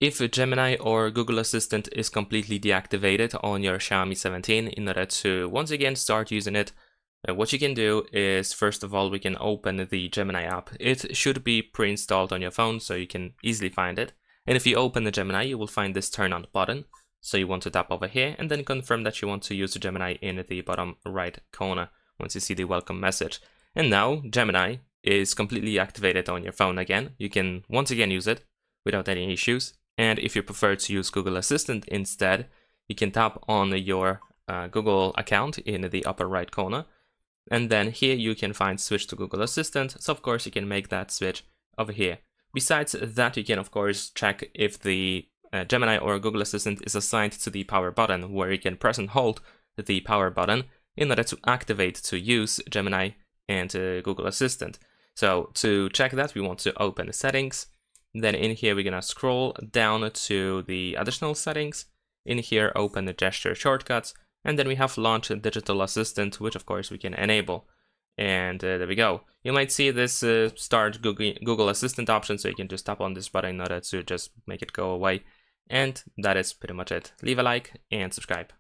if Gemini or Google Assistant is completely deactivated on your Xiaomi 17, in order to once again start using it, what you can do is, first of all, we can open the Gemini app. It should be pre-installed on your phone, so you can easily find it. And if you open the Gemini, you will find this turn on button. So you want to tap over here and then confirm that you want to use the Gemini in the bottom right corner once you see the welcome message. And now Gemini is completely activated on your phone again. You can once again use it without any issues. And if you prefer to use Google Assistant instead, you can tap on your Google account in the upper right corner. And then here you can find switch to Google Assistant. So of course you can make that switch over here. Besides that, you can of course check if the Gemini or Google Assistant is assigned to the power button, where you can press and hold the power button in order to activate to use Gemini and Google Assistant. So to check that, we want to open the settings. Then in here, we're gonna scroll down to the additional settings. In here, open the gesture shortcuts, and then we have launch digital assistant, which of course we can enable. And there we go. You might see this start Google Assistant option, so you can just tap on this button in order to just make it go away. And that is pretty much it. Leave a like and subscribe.